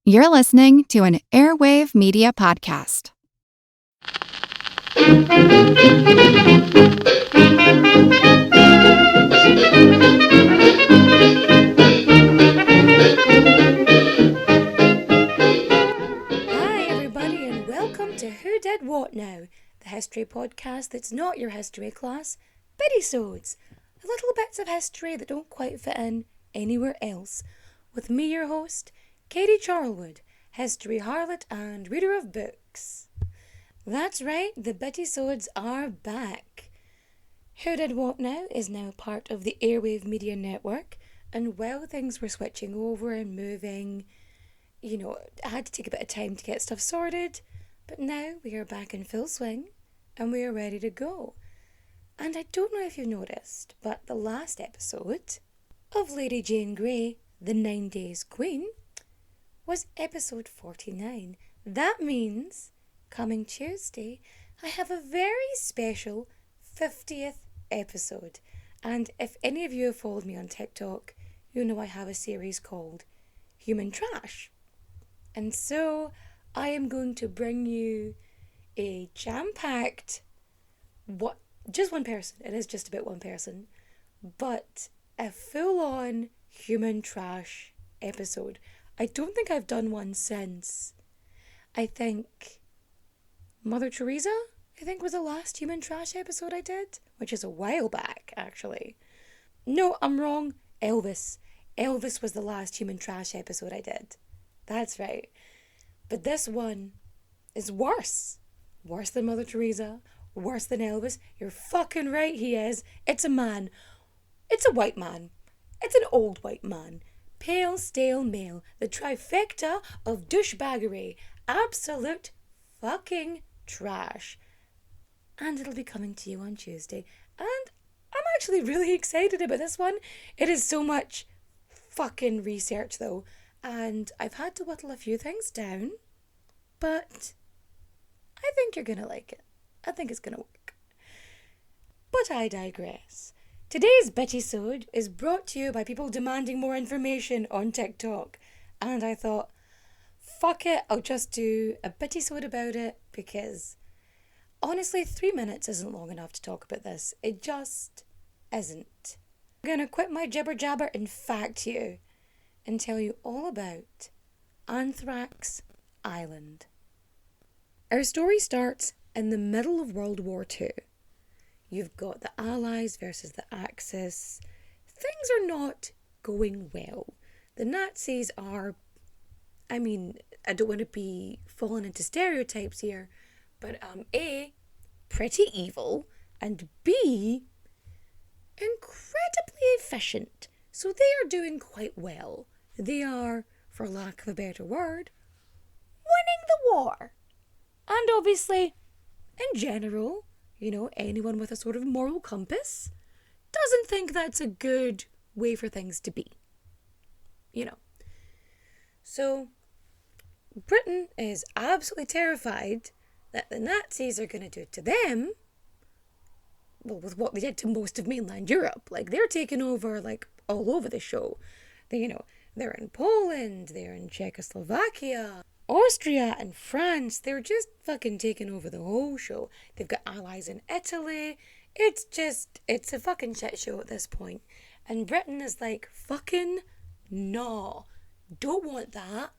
You're listening to an Airwave Media Podcast. Hi everybody and welcome to Who Did What Now, the history podcast that's not your history class, Bittisodes, little bits of history that don't quite fit in anywhere else, with me your host, Katie Charlwood, history harlot and reader of books. That's right, the Bittisodes are back. Who Did What Now is now part of the Airwave Media Network, and while things were switching over and moving, I had to take a bit of time to get stuff sorted, but now we are back in full swing and we are ready to go. And I don't know if you've noticed, but the last episode of Lady Jane Grey, the 9 Days Queen, was episode 49. That means, coming Tuesday, I have a very special 50th episode. And if any of you have followed me on TikTok, you know I have a series called Human Trash. And so I am going to bring you a jam-packed, just one person, it is just about one person, but a full-on human trash episode. I don't think I've done one since, I think, Mother Teresa, was the last human trash episode I did, which is a while back, actually. No, I'm wrong. Elvis. Elvis was the last human trash episode I did. That's right. But this one is worse. Worse than Mother Teresa. Worse than Elvis. You're fucking right, he is. It's a man. It's a white man. It's an old white man. Pale, stale male. The trifecta of douchebaggery. Absolute fucking trash. And it'll be coming to you on Tuesday. And I'm actually really excited about this one. It is so much fucking research though. And I've had to whittle a few things down. But I think you're going to like it. I think it's going to work. But I digress. Today's Bittisode is brought to you by people demanding more information on TikTok. And I thought, fuck it, I'll just do a Bittisode about it because honestly, 3 minutes isn't long enough to talk about this. It just isn't. I'm going to quit my jibber jabber and fact you and tell you all about Anthrax Island. Our story starts in the middle of World War II. You've got the Allies versus the Axis. Things are not going well. The Nazis are, I don't want to be falling into stereotypes here, but A, pretty evil, and B, incredibly efficient. So they are doing quite well. They are, for lack of a better word, winning the war. And obviously, in general, anyone with a sort of moral compass doesn't think that's a good way for things to be. So, Britain is absolutely terrified that the Nazis are going to do to them, well, with what they did to most of mainland Europe. Like, they're taking over, all over the show. They're in Poland, they're in Czechoslovakia, Austria and France. They're just fucking taking over the whole show. They've got allies in Italy. It's a fucking shit show at this point. And Britain is like, fucking no. Don't want that.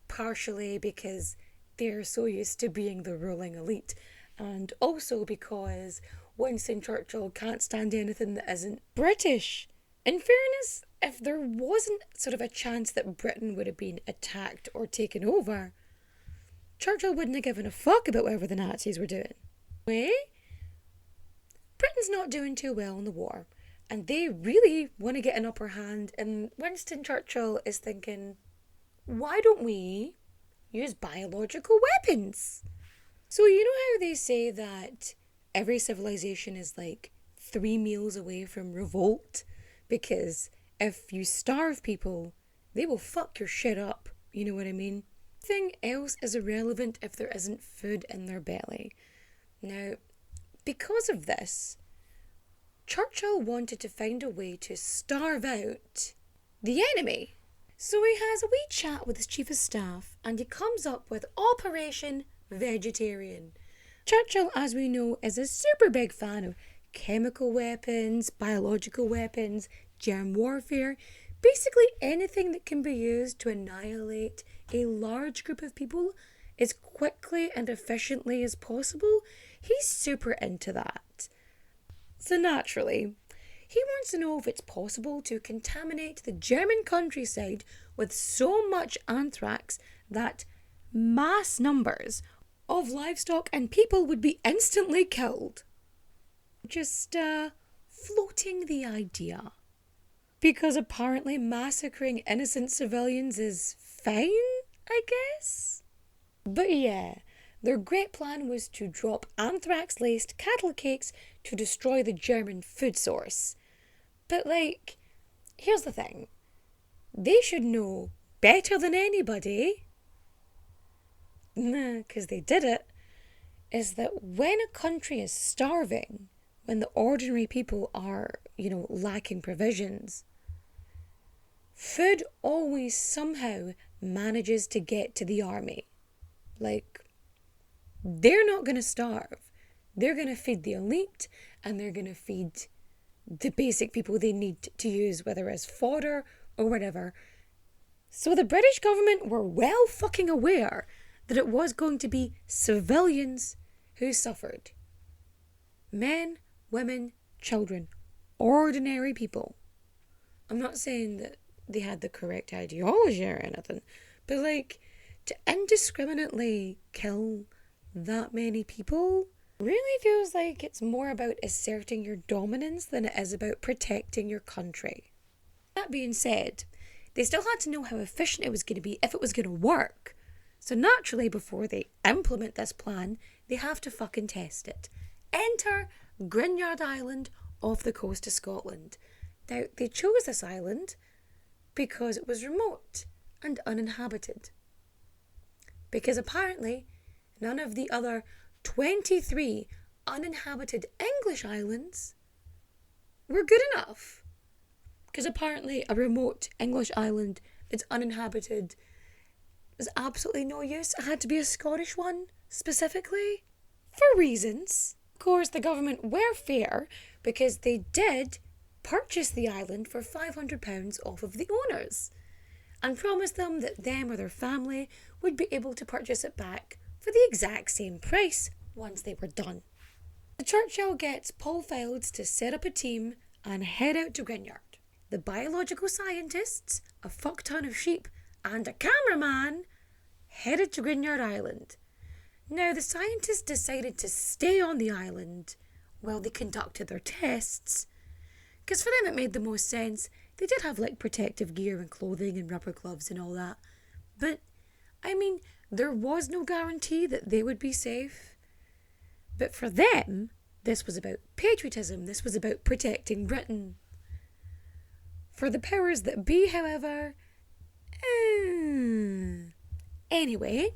Partially because they're so used to being the ruling elite. And also because Winston Churchill can't stand anything that isn't British. In fairness, if there wasn't sort of a chance that Britain would have been attacked or taken over, Churchill wouldn't have given a fuck about whatever the Nazis were doing. Britain's not doing too well in the war, and they really want to get an upper hand, and Winston Churchill is thinking, why don't we use biological weapons? So you know how they say that every civilization is 3 meals away from revolt? Because if you starve people, they will fuck your shit up. You know what I mean? Everything else is irrelevant if there isn't food in their belly. Now, because of this, Churchill wanted to find a way to starve out the enemy. So he has a wee chat with his chief of staff and he comes up with Operation Vegetarian. Churchill, as we know, is a super big fan of chemical weapons, biological weapons, germ warfare, basically anything that can be used to annihilate a large group of people as quickly and efficiently as possible. He's super into that. So naturally, he wants to know if it's possible to contaminate the German countryside with so much anthrax that mass numbers of livestock and people would be instantly killed. Just floating the idea. Because apparently massacring innocent civilians is fine, I guess? But yeah, their great plan was to drop anthrax-laced cattle cakes to destroy the German food source. But here's the thing. They should know better than anybody, because they did it, is that when a country is starving, when the ordinary people are, lacking provisions, food always somehow manages to get to the army. They're not going to starve. They're going to feed the elite and they're going to feed the basic people they need to use, whether as fodder or whatever. So the British government were well fucking aware that it was going to be civilians who suffered. Men, women, children, ordinary people. I'm not saying that they had the correct ideology or anything, but to indiscriminately kill that many people really feels like it's more about asserting your dominance than it is about protecting your country. That being said, they still had to know how efficient it was going to be, if it was going to work. So naturally, before they implement this plan, they have to fucking test it. Enter Grinyard Island off the coast of Scotland. Now, they chose this island because it was remote and uninhabited. Because apparently, none of the other 23 uninhabited English islands were good enough. Because apparently a remote English island that's uninhabited was absolutely no use. It had to be a Scottish one, specifically, for reasons. Of course, the government were fair because they did purchase the island for £500 off of the owners and promised them that them or their family would be able to purchase it back for the exact same price once they were done. The Churchill gets Paul Fields to set up a team and head out to Grinyard. The biological scientists, a fuck ton of sheep, and a cameraman headed to Grinyard Island. Now, the scientists decided to stay on the island while they conducted their tests, because for them it made the most sense. They did have protective gear and clothing and rubber gloves and all that, but there was no guarantee that they would be safe. But for them, this was about patriotism. This was about protecting Britain. For the powers that be, however, anyway,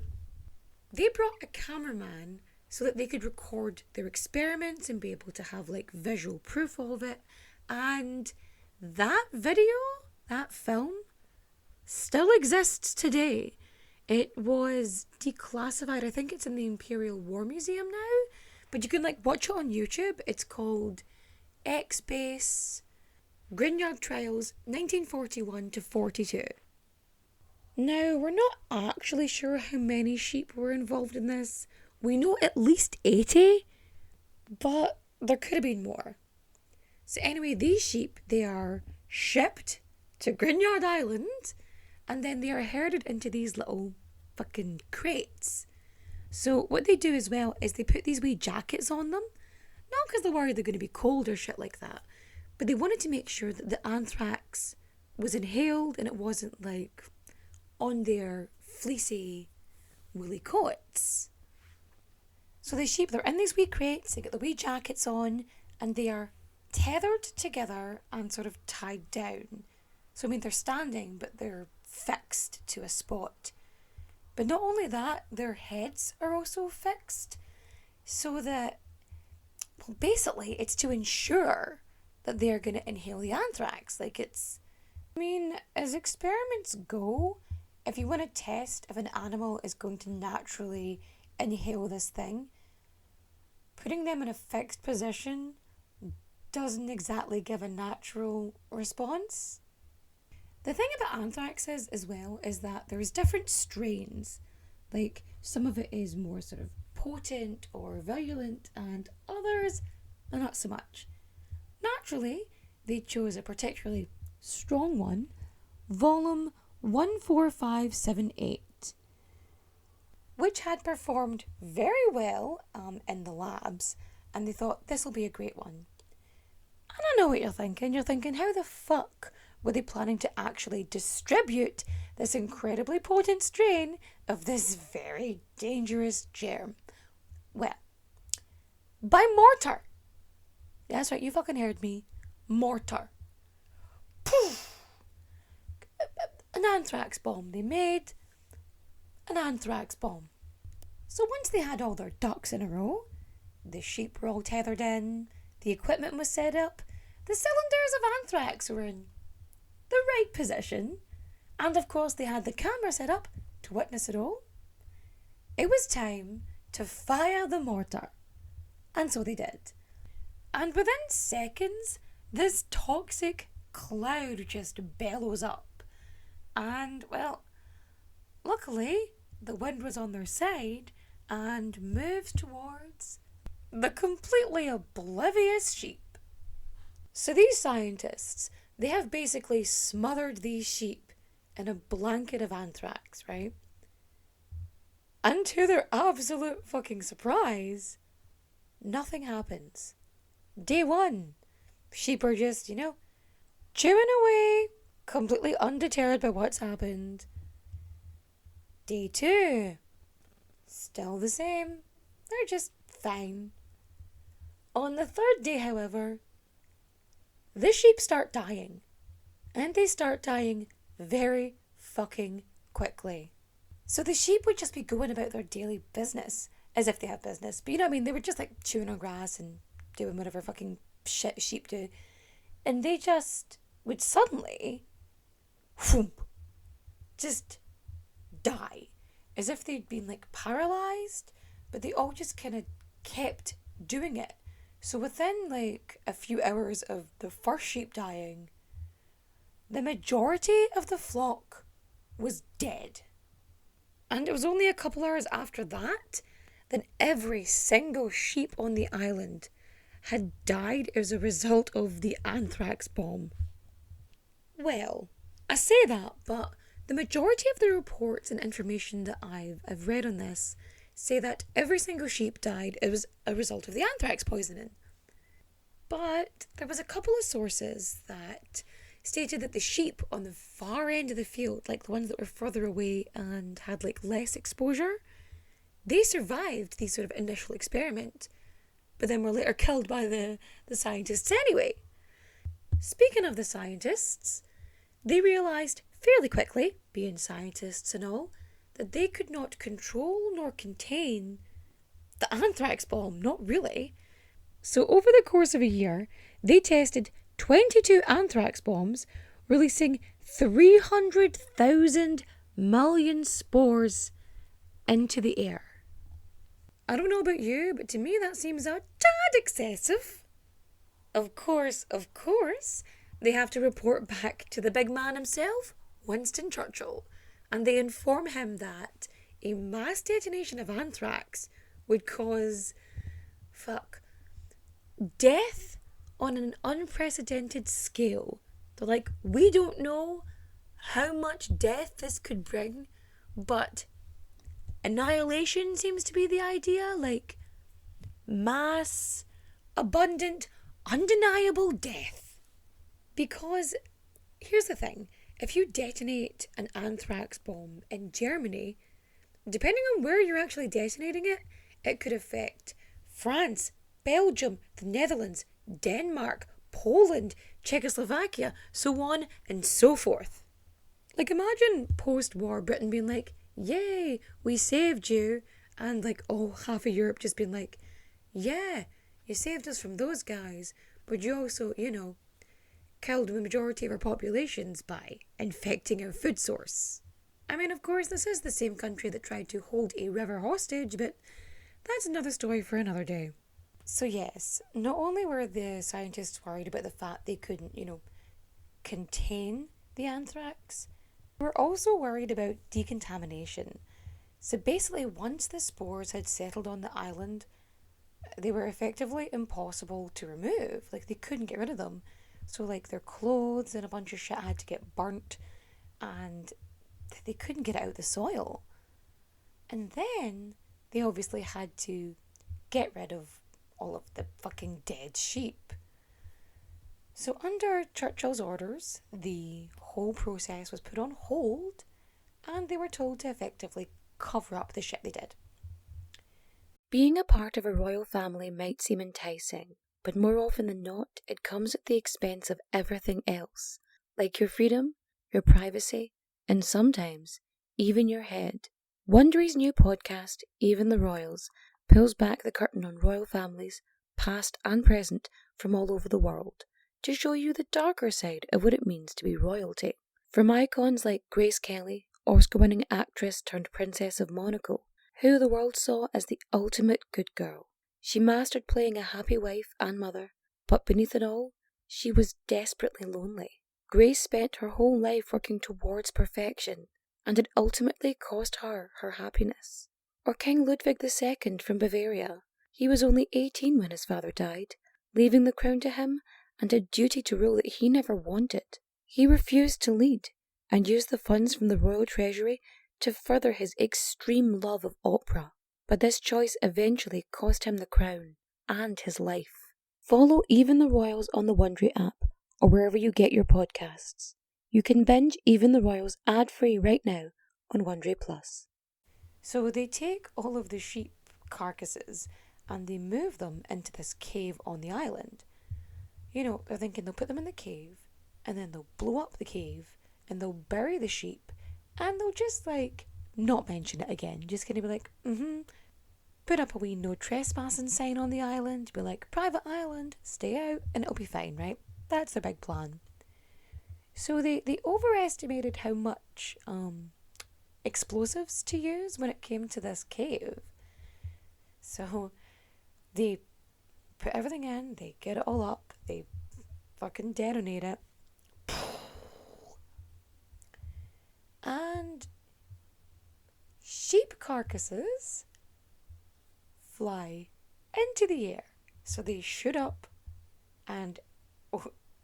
they brought a cameraman so that they could record their experiments and be able to have visual proof of it. And that video, that film, still exists today. It was declassified. I think it's in the Imperial War Museum now, but you can watch it on YouTube. It's called X-Base Grinyard Trials 1941 to 42. Now, we're not actually sure how many sheep were involved in this. We know at least 80, but there could have been more. So anyway, these sheep, they are shipped to Grinyard Island, and then they are herded into these little fucking crates. So what they do as well is they put these wee jackets on them, not because they're worried they're going to be cold or shit like that, but they wanted to make sure that the anthrax was inhaled and it wasn't on their fleecy woolly coats. So the sheep, they're in these wee crates, they get the wee jackets on, and they are tethered together and sort of tied down. So they're standing, but they're fixed to a spot. But not only that, their heads are also fixed, so that, basically it's to ensure that they're going to inhale the anthrax. It's I mean, as experiments go, if you want to test if an animal is going to naturally inhale this thing, putting them in a fixed position doesn't exactly give a natural response. The thing about anthrax is, as well, is that there's different strains. Like, some of it is more sort of potent or virulent, and others are not so much. Naturally, they chose a particularly strong one, volume 14578, which had performed very well in the labs, and they thought this will be a great one. And I know what you're thinking. You're thinking, how the fuck were they planning to actually distribute this incredibly potent strain of this very dangerous germ? Well, by mortar. That's right, you fucking heard me. Mortar. Poof! An anthrax bomb. They made an anthrax bomb. So once they had all their ducks in a row, the sheep were all tethered in, the equipment was set up, the cylinders of anthrax were in the right position, and of course they had the camera set up to witness it all. It was time to fire the mortar. And so they did. And within seconds, this toxic cloud just bellows up. And, well, luckily, the wind was on their side and moves towards the completely oblivious sheep. So these scientists, they have basically smothered these sheep in a blanket of anthrax, right? And to their absolute fucking surprise, nothing happens. Day one, sheep are just, chewing away, completely undeterred by what's happened. Day two, still the same. They're just fine. On the third day, however, the sheep start dying. And they start dying very fucking quickly. So the sheep would just be going about their daily business, as if they have business. But you know what I mean? They were just like chewing on grass and doing whatever fucking shit sheep do. And they just would suddenly, whoomp, just die. As if they'd been like paralyzed, but they all just kind of kept doing it. So within like a few hours of the first sheep dying, the majority of the flock was dead. And it was only a couple hours after that every single sheep on the island had died as a result of the anthrax bomb. Well, I say that, but the majority of the reports and information that I've read on this say that every single sheep died as a result of the anthrax poisoning. But there was a couple of sources that stated that the sheep on the far end of the field, like the ones that were further away and had like less exposure, they survived the sort of initial experiment, but then were later killed by the scientists anyway. Speaking of the scientists, they realised fairly quickly, being scientists and all, that they could not control nor contain the anthrax bomb, not really. So over the course of a year, they tested 22 anthrax bombs, releasing 300,000 million spores into the air. I don't know about you, but to me that seems a tad excessive. Of course, they have to report back to the big man himself, Winston Churchill, and they inform him that a mass detonation of anthrax would cause, death on an unprecedented scale. They're like, we don't know how much death this could bring, but annihilation seems to be the idea, like mass, abundant, undeniable death. Because here's the thing, if you detonate an anthrax bomb in Germany, depending on where you're actually detonating it, it could affect France, Belgium, the Netherlands, Denmark, Poland, Czechoslovakia, so on and so forth. Like, imagine post-war Britain being like, yay, we saved you, and like, half of Europe just being like, yeah, you saved us from those guys, but you also, killed the majority of our populations by infecting our food source. I mean, of course, this is the same country that tried to hold a river hostage, but that's another story for another day. So yes, not only were the scientists worried about the fact they couldn't, contain the anthrax, they were also worried about decontamination. So basically, once the spores had settled on the island, they were effectively impossible to remove. Like, they couldn't get rid of them. So, like, their clothes and a bunch of shit had to get burnt, and they couldn't get it out of the soil. And then they obviously had to get rid of all of the fucking dead sheep. So, under Churchill's orders, the whole process was put on hold, and they were told to effectively cover up the shit they did. Being a part of a royal family might seem enticing, but more often than not, it comes at the expense of everything else, like your freedom, your privacy, and sometimes even your head. Wondery's new podcast, Even the Royals, pulls back the curtain on royal families, past and present, from all over the world, to show you the darker side of what it means to be royalty. From icons like Grace Kelly, Oscar-winning actress turned Princess of Monaco, who the world saw as the ultimate good girl. She mastered playing a happy wife and mother, but beneath it all, she was desperately lonely. Grace spent her whole life working towards perfection, and it ultimately cost her her happiness. Or King Ludwig II from Bavaria. He was only 18 when his father died, leaving the crown to him and a duty to rule that he never wanted. He refused to lead, and used the funds from the royal treasury to further his extreme love of opera. But this choice eventually cost him the crown and his life. Follow Even the Royals on the Wondery app or wherever you get your podcasts. You can binge Even the Royals ad-free right now on Wondery Plus. So they take all of the sheep carcasses and they move them into this cave on the island. They're thinking they'll put them in the cave and then they'll blow up the cave and they'll bury the sheep and they'll just not mention it again. Just gonna be like, put up a wee no trespassing sign on the island, be like, private island, stay out, and it'll be fine, right? That's their big plan. So they overestimated how much explosives to use when it came to this cave. So they put everything in, they get it all up, they fucking detonate it. And sheep carcasses fly into the air. So they shoot up and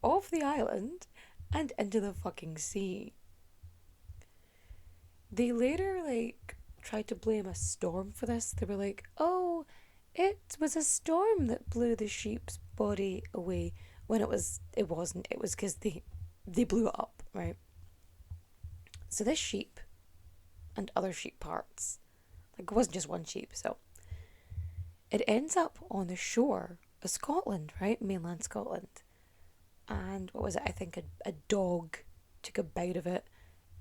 off the island and into the fucking sea. They later tried to blame a storm for this. They were like, oh, it was a storm that blew the sheep's body away, when it wasn't. It was because they blew it up, right? So this sheep and other sheep parts, it wasn't just one sheep, so it ends up on the shore of Scotland, right? Mainland Scotland. And what was it? I think a dog took a bite of it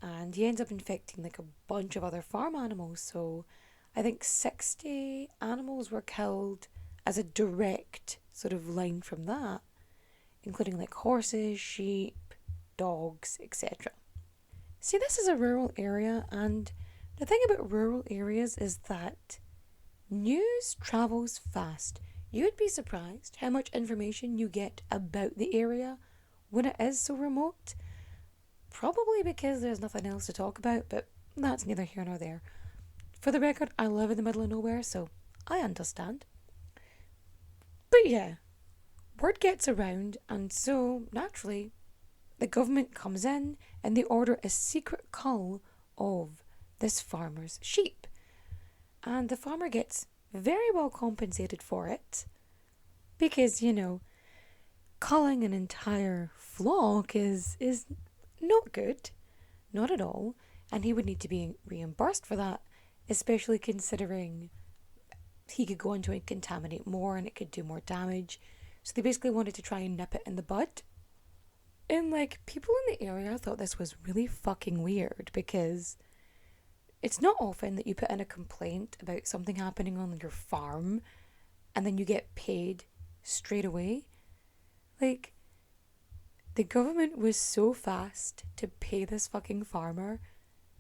and he ends up infecting a bunch of other farm animals. So I think 60 animals were killed as a direct sort of line from that, including horses, sheep, dogs, etc. See, this is a rural area, and the thing about rural areas is that news travels fast. You'd be surprised how much information you get about the area when it is so remote. Probably because there's nothing else to talk about, but that's neither here nor there. For the record, I live in the middle of nowhere, so I understand. But yeah, word gets around, and so, naturally, the government comes in and they order a secret cull of this farmer's sheep. And the farmer gets very well compensated for it because, culling an entire flock is not good, not at all, and he would need to be reimbursed for that, especially considering he could go on to contaminate more and it could do more damage. So they basically wanted to try and nip it in the bud. And people in the area thought this was really fucking weird because it's not often that you put in a complaint about something happening on your farm and then you get paid straight away. The government was so fast to pay this fucking farmer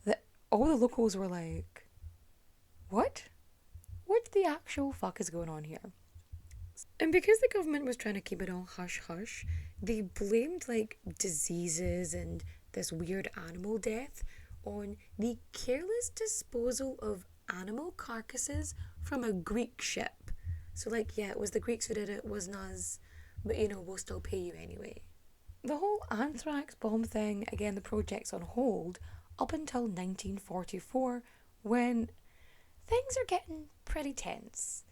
that all the locals were like, what? What the actual fuck is going on here? And because the government was trying to keep it all hush-hush, they blamed like diseases and this weird animal death on the careless disposal of animal carcasses from a Greek ship. So like, yeah, it was the Greeks who did it, it wasn't us, but we'll still pay you anyway. The whole anthrax bomb thing, again, the project's on hold up until 1944 when things are getting pretty tense.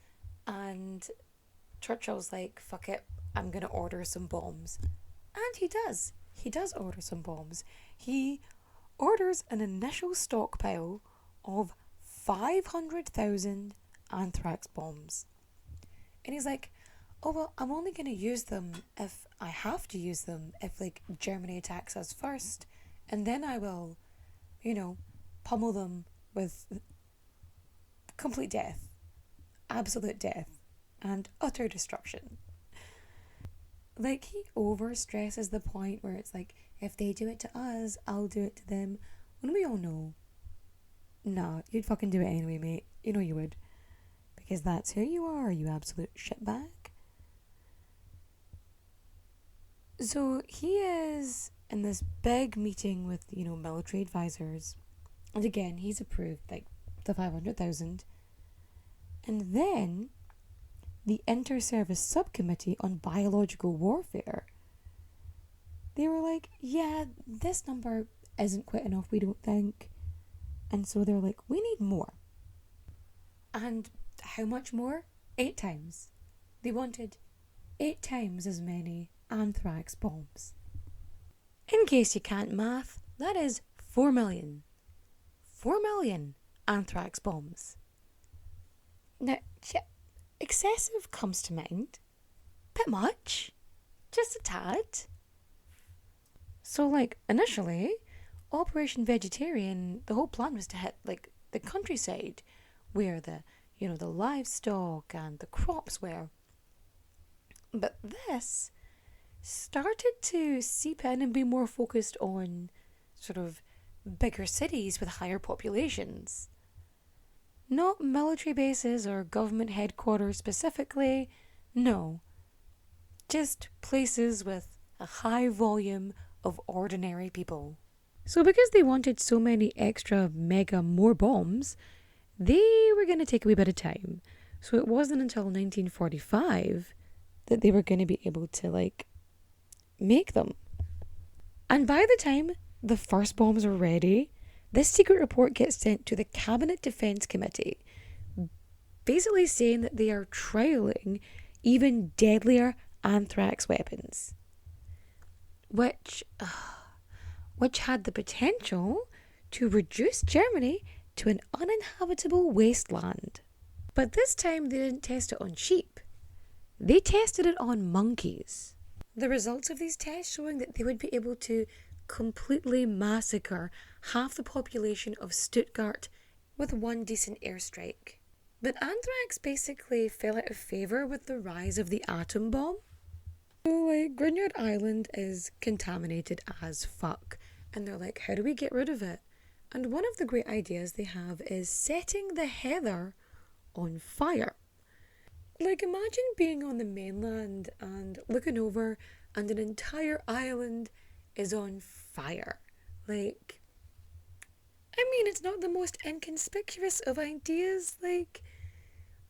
And Churchill's like, fuck it, I'm going to order some bombs. And he does. He does order some bombs. He orders an initial stockpile of 500,000 anthrax bombs. And he's like, oh, well, I'm only going to use them if I have to use them, if, like, Germany attacks us first. And then I will, pummel them with complete death, absolute death, and utter destruction. Like, he overstresses the point where it's like, if they do it to us, I'll do it to them. When we all know, nah, you'd fucking do it anyway, mate. You know you would. Because that's who you are, you absolute shitbag. So he is in this big meeting with, military advisors. And again, he's approved, like, the 500,000. And then the Inter-Service Subcommittee on Biological Warfare, they were like, yeah, this number isn't quite enough, we don't think. And so they're like, we need more. And how much more? 8 times. They wanted 8 times as many anthrax bombs. In case you can't math, that is 4 million. 4 million anthrax bombs. Now, excessive comes to mind. Bit much. Just a tad. So, like, initially, Operation Vegetarian, the whole plan was to hit, like, the countryside where the livestock and the crops were. But this started to seep in and be more focused on sort of bigger cities with higher populations. Not military bases or government headquarters specifically, no. Just places with a high volume of ordinary people. So because they wanted so many extra mega more bombs, they were going to take a wee bit of time. So it wasn't until 1945 that they were going to be able to, like, make them. And by the time the first bombs are ready, this secret report gets sent to the Cabinet Defence Committee, basically saying that they are trialling even deadlier anthrax weapons, which had the potential to reduce Germany to an uninhabitable wasteland. But this time they didn't test it on sheep. They tested it on monkeys. The results of these tests showing that they would be able to completely massacre half the population of Stuttgart with one decent airstrike. But anthrax basically fell out of favour with the rise of the atom bomb. So, like, Grignard Island is contaminated as fuck. And they're like, how do we get rid of it? And one of the great ideas they have is setting the heather on fire. Like, imagine being on the mainland and looking over and an entire island is on fire. Like, I mean, it's not the most inconspicuous of ideas. Like,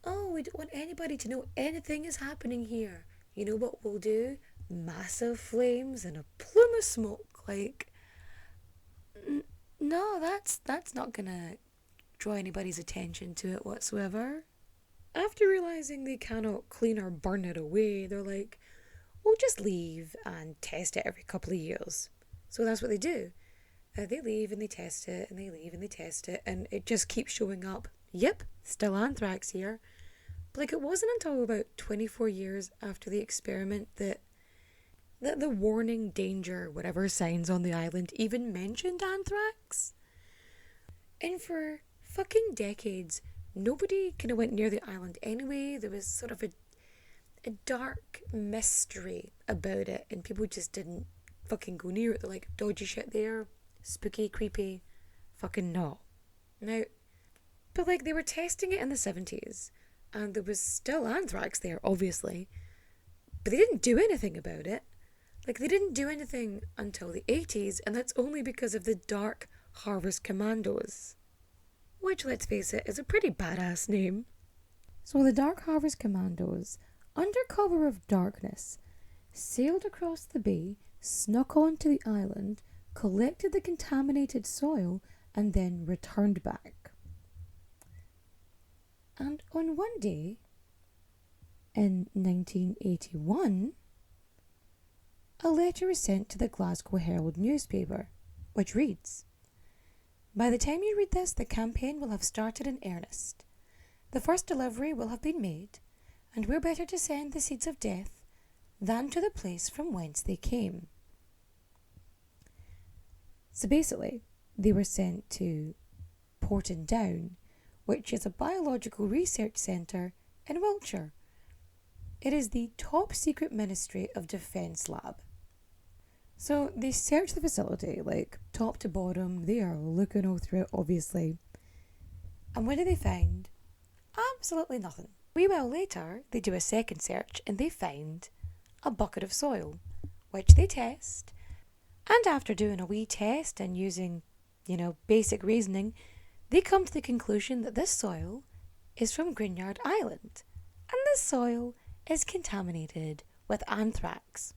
oh, we don't want anybody to know anything is happening here. You know what we'll do? Massive flames and a plume of smoke. Like, no, that's not gonna draw anybody's attention to it whatsoever. After realising they cannot clean or burn it away, they're like, we'll just leave and test it every couple of years. So that's what they do. They leave and they test it, and they leave and they test it, and it just keeps showing up. Yep, still anthrax here. But like, it wasn't until about 24 years after the experiment that the warning danger, whatever signs on the island even mentioned anthrax. And for fucking decades, nobody kind of went near the island anyway. There was sort of a dark mystery about it, and people just didn't fucking go near it. They're like, dodgy shit there, spooky, creepy, fucking not. Now, but like they were testing it in the 70s and there was still anthrax there, obviously, but they didn't do anything about it. Like they didn't do anything until the 80s, and that's only because of the Dark Harvest Commandos, which, let's face it, is a pretty badass name. So the Dark Harvest Commandos, under cover of darkness, sailed across the bay, snuck onto the island, collected the contaminated soil, and then returned back. And on one day, in 1981, a letter was sent to the Glasgow Herald newspaper, which reads, "By the time you read this, the campaign will have started in earnest. The first delivery will have been made, and we're better to send the seeds of death than to the place from whence they came." So basically, they were sent to Portondown, which is a biological research centre in Wiltshire. It is the top secret Ministry of Defence lab. So they searched the facility, like top to bottom. They are looking all through it, obviously. And what do they find? Absolutely nothing. A wee while later, they do a second search and they find a bucket of soil, which they test. And after doing a wee test and using, basic reasoning, they come to the conclusion that this soil is from Grignard Island. And this soil is contaminated with anthrax.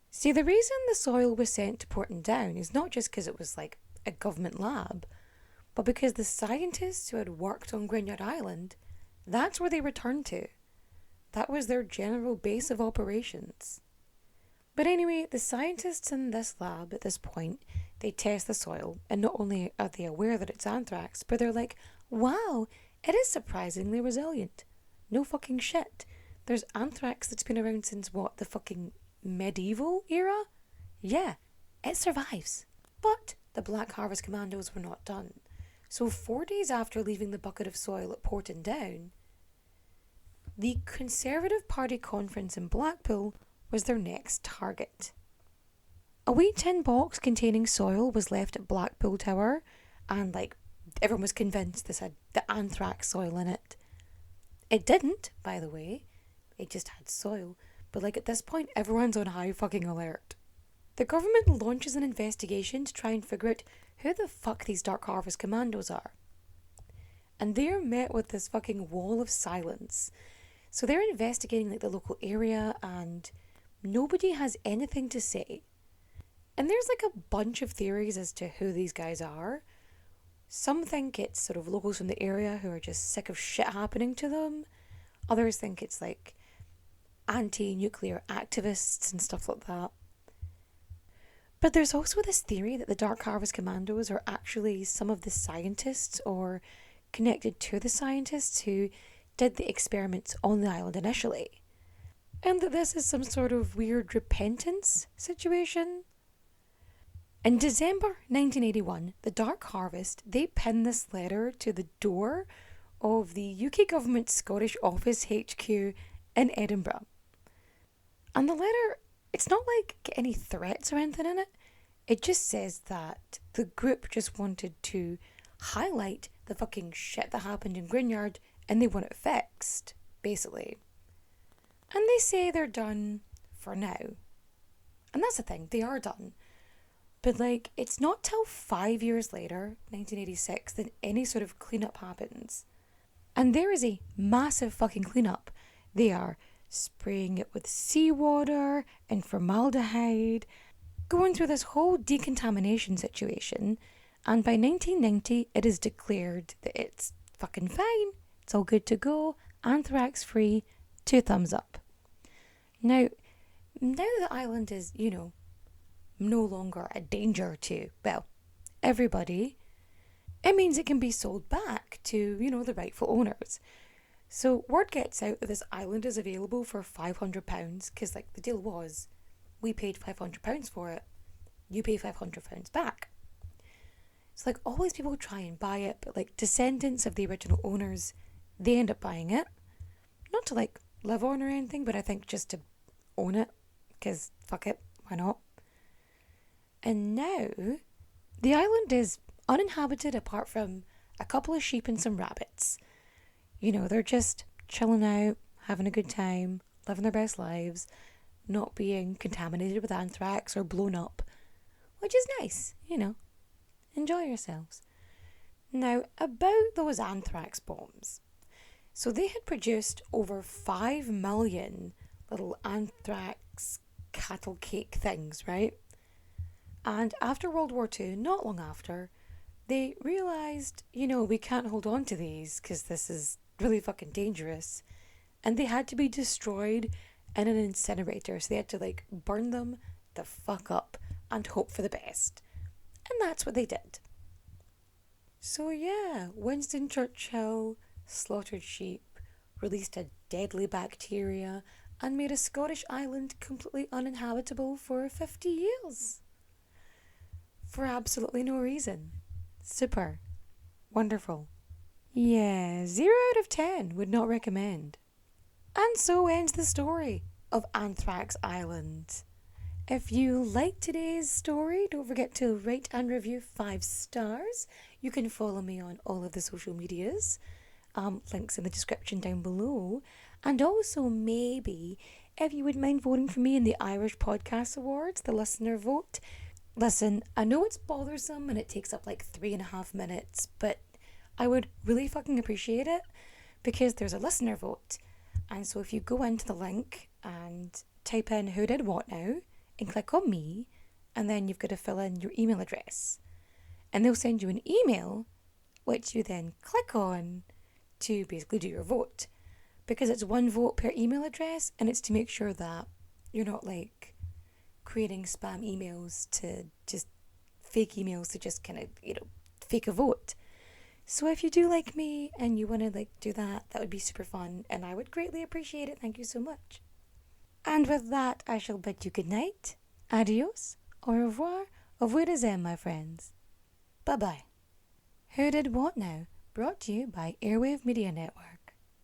See, the reason the soil was sent to Portondown is not just because it was like a government lab, but because the scientists who had worked on Grignard Island, that's where they returned to. That was their general base of operations. But anyway, the scientists in this lab at this point, they test the soil, and not only are they aware that it's anthrax, but they're like, wow, it is surprisingly resilient. No fucking shit. There's anthrax that's been around since what, the fucking medieval era? Yeah, it survives. But the Black Harvest Commandos were not done. So 4 days after leaving the bucket of soil at Portondown, the Conservative Party conference in Blackpool was their next target. A wee tin box containing soil was left at Blackpool Tower, and everyone was convinced this had the anthrax soil in it. It didn't, by the way. It just had soil. But at this point, everyone's on high fucking alert. The government launches an investigation to try and figure out who the fuck these Dark Harvest Commandos are. And they're met with this fucking wall of silence. So they're investigating the local area and nobody has anything to say. And there's a bunch of theories as to who these guys are. Some think it's sort of locals from the area who are just sick of shit happening to them. Others think it's anti-nuclear activists and stuff like that. But there's also this theory that the Dark Harvest Commandos are actually some of the scientists or connected to the scientists who did the experiments on the island initially. And that this is some sort of weird repentance situation. In December 1981, the Dark Harvest, they pinned this letter to the door of the UK government Scottish Office HQ in Edinburgh. And the letter, it's not any threats or anything in it. It just says that the group just wanted to highlight the fucking shit that happened in Grignard and they want it fixed, basically. And they say they're done for now. And that's the thing, they are done. But it's not till 5 years later, 1986, that any sort of cleanup happens. And there is a massive fucking cleanup. They are spraying it with seawater and formaldehyde, going through this whole decontamination situation. And by 1990, it is declared that it's fucking fine. It's all good to go. Anthrax free. 2 thumbs up. Now the island is, no longer a danger to, everybody, it means it can be sold back to, the rightful owners. So word gets out that this island is available for £500 because, the deal was, we paid £500 for it, you pay £500 back. So, all these people try and buy it, but, descendants of the original owners, they end up buying it. Not to, live on or anything, but I think just to own it, because fuck it, why not? And now the island is uninhabited apart from a couple of sheep and some rabbits. You know, they're just chilling out, having a good time, living their best lives, not being contaminated with anthrax or blown up, which is nice, you know. Enjoy yourselves. Now, about those anthrax bombs. So they had produced over 5 million little anthrax cattle cake things, right? And after World War II, not long after, they realised, we can't hold on to these because this is really fucking dangerous. And they had to be destroyed in an incinerator. So they had to burn them the fuck up and hope for the best. And that's what they did. So yeah, Winston Churchill slaughtered sheep, released a deadly bacteria, and made a Scottish island completely uninhabitable for 50 years. For absolutely no reason. Super. Wonderful. Yeah, 0 out of 10 would not recommend. And so ends the story of Anthrax Island. If you liked today's story, don't forget to rate and review 5 stars. You can follow me on all of the social medias. Links in the description down below. And also maybe if you would mind voting for me in the Irish Podcast Awards, the listener vote. Listen, I know it's bothersome and it takes up 3.5 minutes, but I would really fucking appreciate it because there's a listener vote. And so if you go into the link and type in who did what now and click on me, and then you've got to fill in your email address. And they'll send you an email, which you then click on to basically do your vote. Because it's 1 vote per email address, and it's to make sure that you're not creating spam emails to just fake emails to just kind of, fake a vote. So if you do like me and you want to do that, that would be super fun, and I would greatly appreciate it. Thank you so much. And with that, I shall bid you good night. Adios, au revoir, au revoir, my friends. Bye-bye. Who Did What Now? Brought to you by Airwave Media Network.